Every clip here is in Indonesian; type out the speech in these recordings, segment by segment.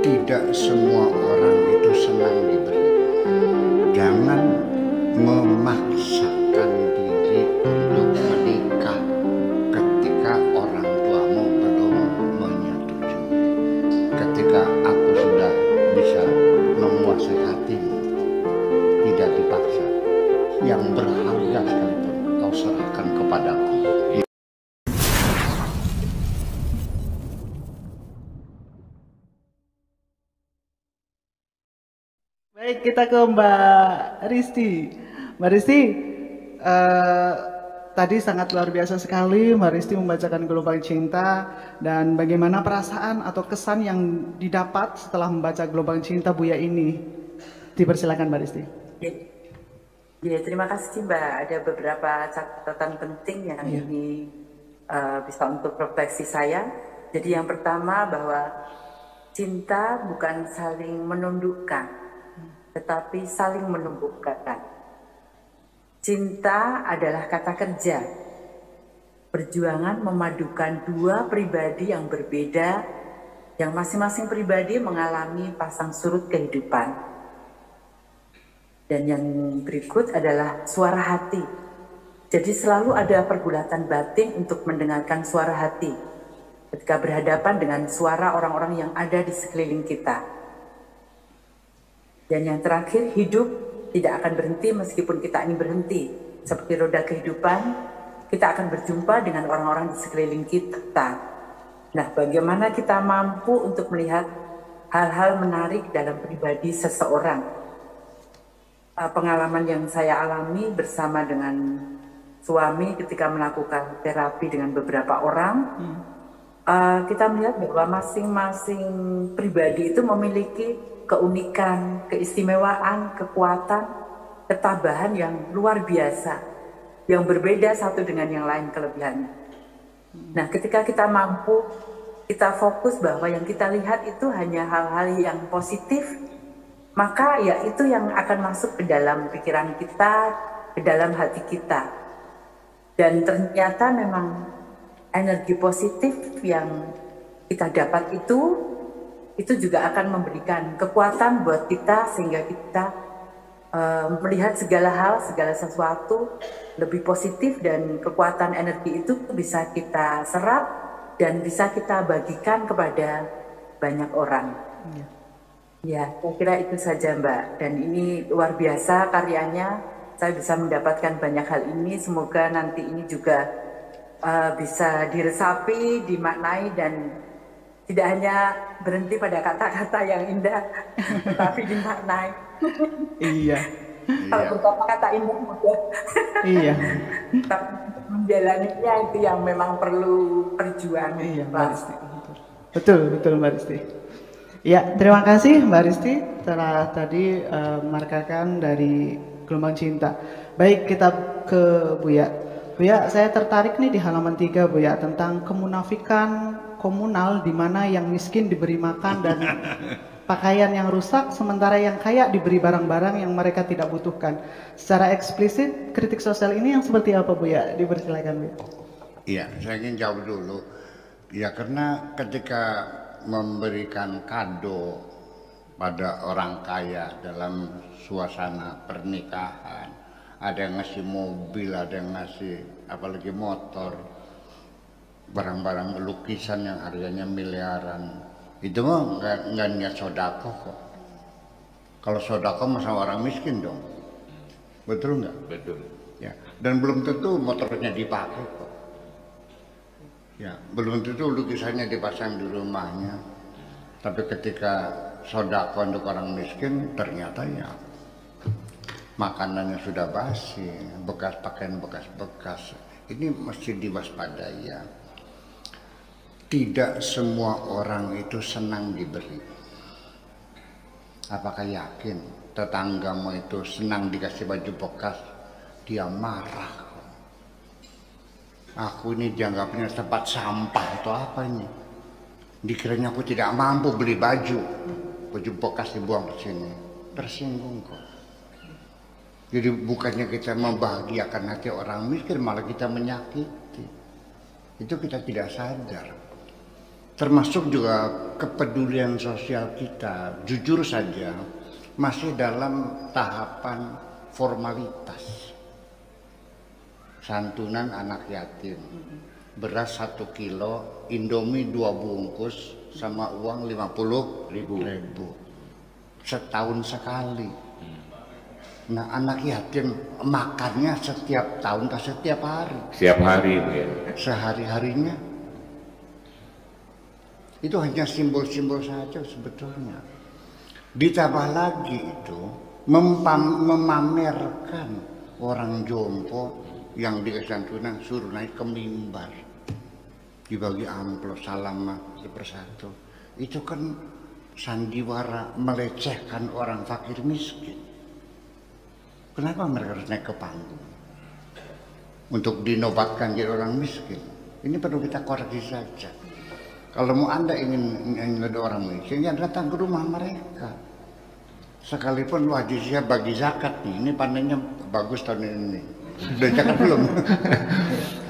Tidak semua orang itu senang diberi. Jangan memaksakan diri untuk menikah ketika orang tuamu belum menyetujui. Ketika aku sudah bisa menguasai hatimu, tidak dipaksa. Yang berharga sekalipun kau serahkan kepadaku. Baik, kita ke Mbak Risti. Mbak Risti, eh, tadi sangat luar biasa sekali Mbak Risti membacakan Gelombang Cinta dan bagaimana perasaan atau kesan yang didapat setelah membaca Gelombang Cinta Buya ini. Dipersilakan Mbak Risti. Ya, terima kasih Mbak. Ada beberapa catatan penting yang ini bisa untuk refleksi saya. Jadi yang pertama bahwa cinta bukan saling menundukkan, tetapi saling menumbuhkan. Cinta adalah kata kerja. Perjuangan memadukan dua pribadi yang berbeda, yang masing-masing pribadi mengalami pasang surut kehidupan. Dan yang berikut adalah suara hati. Jadi selalu ada pergulatan batin untuk mendengarkan suara hati ketika berhadapan dengan suara orang-orang yang ada di sekeliling kita. Dan yang terakhir, hidup tidak akan berhenti meskipun kita ini berhenti. Seperti roda kehidupan, kita akan berjumpa dengan orang-orang di sekeliling kita. Nah, bagaimana kita mampu untuk melihat hal-hal menarik dalam pribadi seseorang? Pengalaman yang saya alami bersama dengan suami ketika melakukan terapi dengan beberapa orang, kita melihat bahwa masing-masing pribadi itu memiliki keunikan, keistimewaan, kekuatan, ketabahan yang luar biasa, yang berbeda satu dengan yang lain kelebihannya. Nah, ketika kita mampu, kita fokus bahwa yang kita lihat itu hanya hal-hal yang positif, maka ya itu yang akan masuk ke dalam pikiran kita, ke dalam hati kita. Dan ternyata memang energi positif yang kita dapat itu juga akan memberikan kekuatan buat kita sehingga kita melihat segala hal, segala sesuatu lebih positif, dan kekuatan energi itu bisa kita serap dan bisa kita bagikan kepada banyak orang. Ya, saya kira itu saja Mbak. Dan ini luar biasa karyanya. Saya bisa mendapatkan banyak hal ini. Semoga nanti ini juga bisa diresapi, dimaknai, dan tidak hanya berhenti pada kata-kata yang indah, tetapi dimaknai. Iya. Kalau berkata-kata indah mudah. Iya. Tapi menjalaninya itu yang memang perlu perjuangan. Iya, Mbak Risti. Betul Mbak Risti. Ya, terima kasih Mbak Risti telah tadi memarkakan dari Gelombang Cinta. Baik, kita ke Buya. Buya, saya tertarik nih di halaman 3 Buya tentang kemunafikan komunal, di mana yang miskin diberi makan dan pakaian yang rusak, sementara yang kaya diberi barang-barang yang mereka tidak butuhkan. Secara eksplisit, kritik sosial ini yang seperti apa Buya? Dipersilakan Buya. Iya, saya ingin jawab dulu. Ya, karena ketika memberikan kado pada orang kaya dalam suasana pernikahan, ada yang ngasih mobil, ada yang ngasih apalagi motor, barang-barang lukisan yang harganya miliaran, itu mah nggak niat sodako kok. Kalau sodako masa orang miskin dong, betul nggak? Betul. Ya, dan belum tentu motornya dipakai kok. Ya, belum tentu lukisannya dipasang di rumahnya. Tapi ketika sodako untuk orang miskin, ternyata ya makanannya sudah basi, bekas pakaian bekas-bekas. Ini mesti diwaspadai ya. Tidak semua orang itu senang diberi. Apakah yakin tetanggamu itu senang dikasih baju bekas? Dia marah. Aku ini dianggapnya tempat sampah atau apa ini? Dikiranya aku tidak mampu beli baju bekas dibuang ke sini. Tersinggung kok. Jadi bukannya kita membahagiakan hati orang miskin, malah kita menyakiti. Itu kita tidak sadar. termasuk juga kepedulian sosial kita, jujur saja masih dalam tahapan formalitas. Santunan anak yatim, beras 1 kilo, Indomie 2 bungkus, sama uang 50.000 setahun sekali. Nah, anak yatim makannya setiap tahun atau setiap hari? Setiap hari, Bu ya. Sehari-harinya. Itu hanya simbol-simbol saja sebetulnya. Ditambah lagi itu memamerkan orang jompo yang dikasih santunan suruh naik ke mimbar, dibagi amplop salam satu persatu. Itu kan sandiwara melecehkan orang fakir miskin. Kenapa mereka harus naik ke panggung untuk dinobatkan jadi orang miskin? Ini perlu kita koreksi saja. Kalau mau Anda ingin ada orang miskin, ya datang ke rumah mereka. Sekalipun wajib saya bagi zakat nih, ini panennya bagus tahun ini. Sudah zakat belum?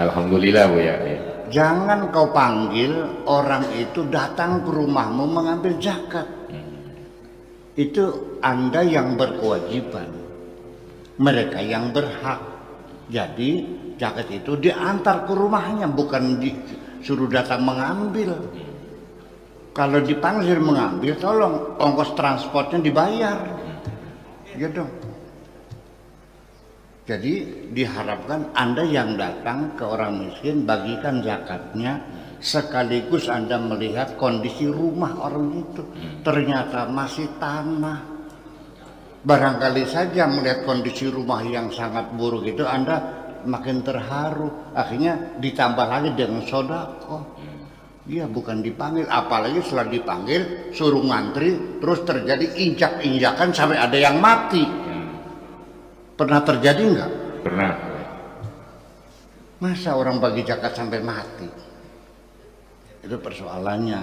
Alhamdulillah, Bu ya. Jangan kau panggil orang itu datang ke rumahmu mengambil zakat. Itu Anda yang berkewajiban, mereka yang berhak. Jadi zakat itu diantar ke rumahnya, bukan disuruh datang mengambil. Kalau dipanggil mengambil, tolong ongkos transportnya dibayar. Ya dong. Jadi diharapkan Anda yang datang ke orang miskin bagikan zakatnya, sekaligus Anda melihat kondisi rumah orang itu. Ternyata masih tanah. Barangkali saja melihat kondisi rumah yang sangat buruk itu Anda makin terharu. Akhirnya ditambah lagi dengan sodako. Dia bukan dipanggil, apalagi setelah dipanggil suruh ngantri, terus terjadi injak-injakan sampai ada yang mati. Pernah terjadi enggak? Pernah. Masa orang bagi zakat sampai mati? Itu persoalannya.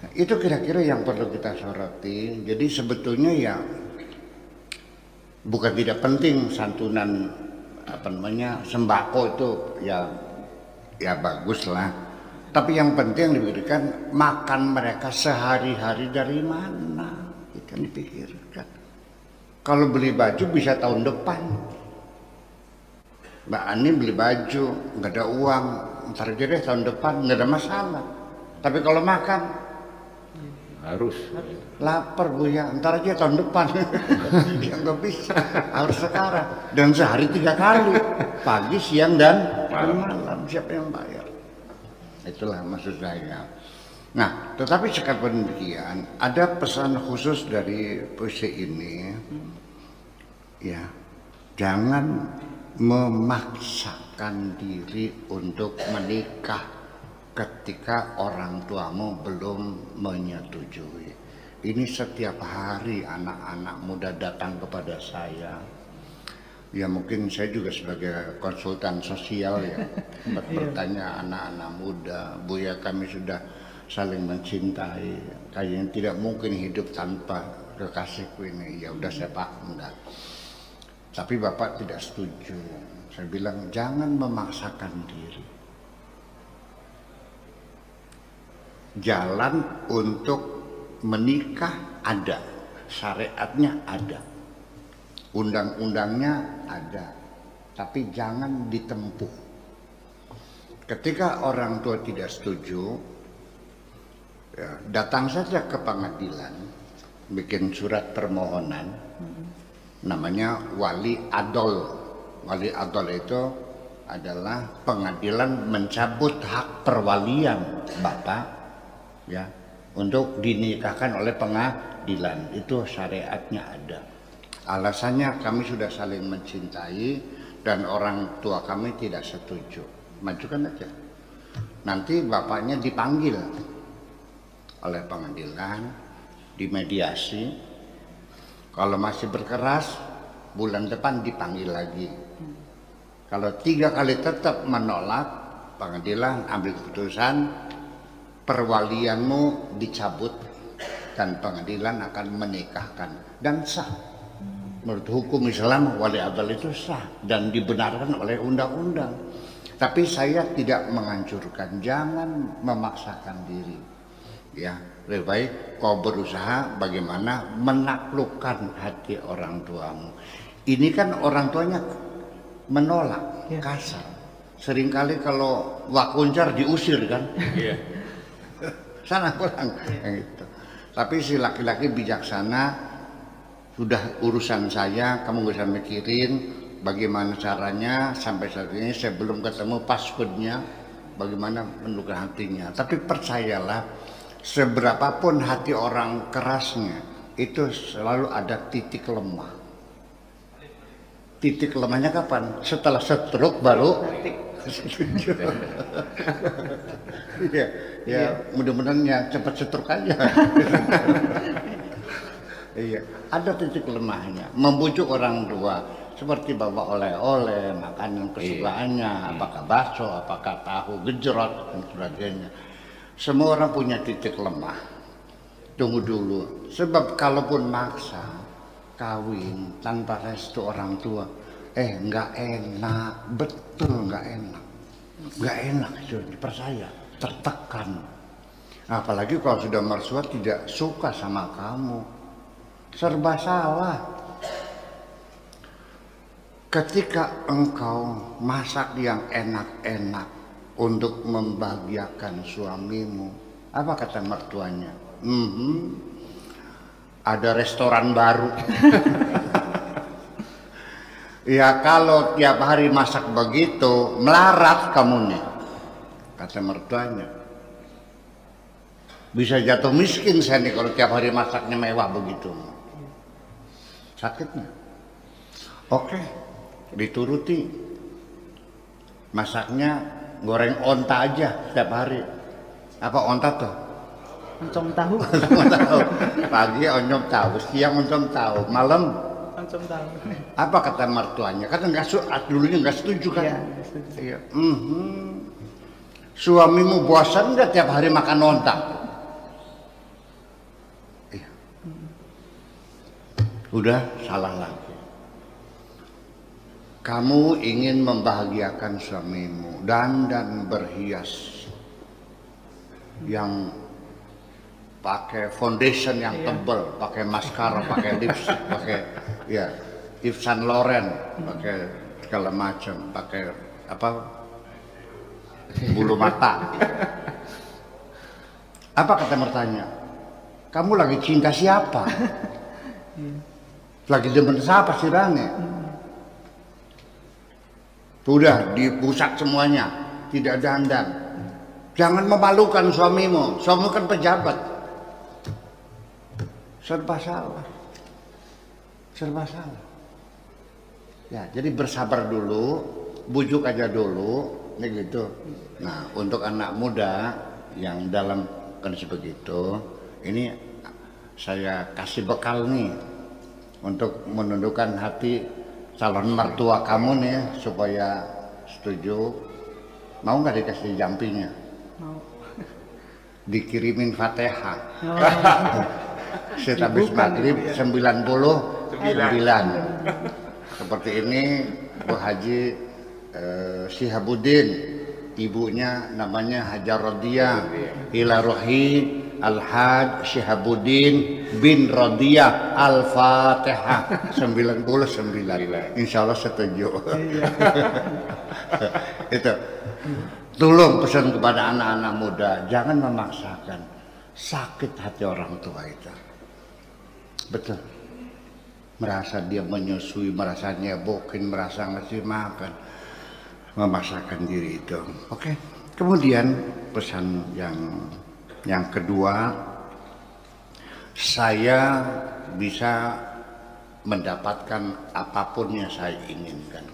Nah, itu kira-kira yang perlu kita soroti. Jadi sebetulnya ya bukan tidak penting santunan sembako itu ya bagus lah. Tapi yang penting diberikan makan mereka sehari-hari dari mana? Itu yang dipikirkan. Kalau beli baju bisa tahun depan. Mbak Ani beli baju, nggak ada uang, ntar aja deh tahun depan, nggak ada masalah. Tapi kalau makan harus lapar Bu ya, ntar aja tahun depan. Ya nggak bisa, harus sekarang. Dan sehari 3 kali, pagi, siang, dan malam. Siapa yang bayar? Itulah maksud saya. Nah, tetapi sekalipun demikian, ada pesan khusus dari puisi ini. Ya, jangan memaksakan diri untuk menikah ketika orang tuamu belum menyetujui. Ini setiap hari anak-anak muda datang kepada saya. Ya mungkin saya juga sebagai konsultan sosial ya bertanya anak-anak muda, Buya kami sudah saling mencintai, kayaknya tidak mungkin hidup tanpa kekasihku ini. Ya udah saya paham dah. Tapi Bapak tidak setuju. Saya bilang jangan memaksakan diri. Jalan untuk menikah ada, syariatnya ada, undang-undangnya ada, tapi jangan ditempuh. Ketika orang tua tidak setuju, ya, datang saja ke pengadilan, bikin surat permohonan, namanya wali adol. Wali adol itu adalah pengadilan mencabut hak perwalian Bapak, ya, untuk dinikahkan oleh pengadilan. Itu syariatnya ada. Alasannya kami sudah saling mencintai dan orang tua kami tidak setuju. Majukan aja. Nanti bapaknya dipanggil oleh pengadilan, dimediasi. Kalau masih berkeras, bulan depan dipanggil lagi. Kalau 3 kali tetap menolak, pengadilan ambil keputusan, perwalianmu dicabut dan pengadilan akan menikahkan dan sah. Menurut hukum Islam wali adol itu sah dan dibenarkan oleh undang-undang. Tapi saya tidak menghancurkan, jangan memaksakan diri. Ya, lebih baik kau berusaha bagaimana menaklukkan hati orang tuamu. Ini kan orang tuanya menolak, kasar. Seringkali kalau wakuncar diusir kan. Iya. Sana pulang, gitu. Tapi si laki-laki bijaksana, sudah urusan saya, kamu gak usah mikirin bagaimana caranya. Sampai saat ini saya belum ketemu passwordnya, bagaimana menentukan hatinya. Tapi percayalah, seberapapun hati orang kerasnya, itu selalu ada titik lemah. Titik lemahnya kapan? Setelah stroke baru. Ya, mudah-mudahan ya cepat stroke aja. Iya, ada titik lemahnya. Membujuk orang tua, seperti bawa oleh-oleh, makanan kesukaannya, apakah bakso, apakah tahu gejrot dan sebagainya. Semua orang punya titik lemah. Tunggu dulu, sebab kalaupun maksa kawin tanpa restu orang tua, nggak enak, betul nggak enak itu, percaya, tertekan. Apalagi kalau sudah mertua tidak suka sama kamu, serba salah. Ketika engkau masak yang enak-enak untuk membahagiakan suamimu, apa kata mertuanya? Ada restoran baru. Ya kalau tiap hari masak begitu, melarat kamu nih, kata mertuanya. Bisa jatuh miskin saya nih kalau tiap hari masaknya mewah begitu. Sakitnya. Oke, dituruti. Masaknya goreng onta aja setiap hari. Apa onta tuh? Oncom tahu. Pagi oncom tahu, siang oncom tahu, malam Oncom tahu. apa kata mertuanya? Kan dulunya nggak setuju kan? Iya, setuju. Iya. Suamimu bosan nggak tiap hari makan onta? Iya. Udah salah lagi. Kamu ingin membahagiakan suamimu, dandan berhias yang pakai foundation yang tebal, pakai maskara, pakai lipstick, pakai Yves Saint Laurent, pakai segala macam, pakai apa bulu mata. Apa kata mertanya? Kamu lagi cinta siapa? Lagi demen siapa sih Rane? Sudah dipusat semuanya, tidak dandan. Jangan memalukan suamimu, suamimu kan pejabat. Serba salah. Ya, jadi bersabar dulu, bujuk aja dulu, nih gitu. Nah, untuk anak muda yang dalam kondisi begitu, ini saya kasih bekal nih untuk menundukkan hati calon mertua kamu nih supaya setuju. Mau nggak dikasih jampinya? Mau. Dikirimin Fatihah. Sehabis maghrib 99. Seperti ini Bu Haji Syihabuddin, ibunya namanya Hajar Rodiyah, ila rohi Al-Haj Syihabuddin bin Rodiyah Al-Fatihah 99. Insya Allah setuju. Itu. Tolong pesan kepada anak-anak muda, jangan memaksakan. Sakit hati orang tua itu. Betul. Merasa dia menyusui, merasa nyebokin, merasa ngasih makan, memaksakan diri itu. Oke. Kemudian pesan yang kedua, saya bisa mendapatkan apapun yang saya inginkan,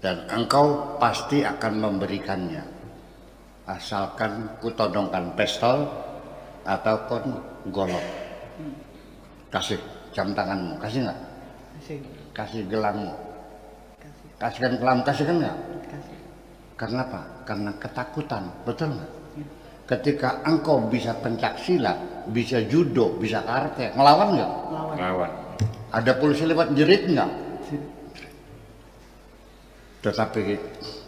dan engkau pasti akan memberikannya, asalkan kutodongkan pistol atau kon golok. Kasih jam tanganmu, kasih nggak? Kasih gelangmu, kasihkan gelang, kasihkan nggak? Karena apa? Karena ketakutan, betul nggak? Ketika engkau bisa pencak silat, bisa judo, bisa karate, ngelawan nggak? Lawan. Ada polisi lewat jerit nggak? Tetapi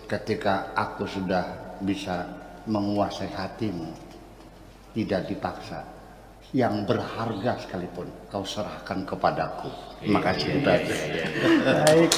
ketika aku sudah bisa menguasai hatimu, tidak dipaksa, yang berharga sekalipun kau serahkan kepadaku. Terima kasih. Baik.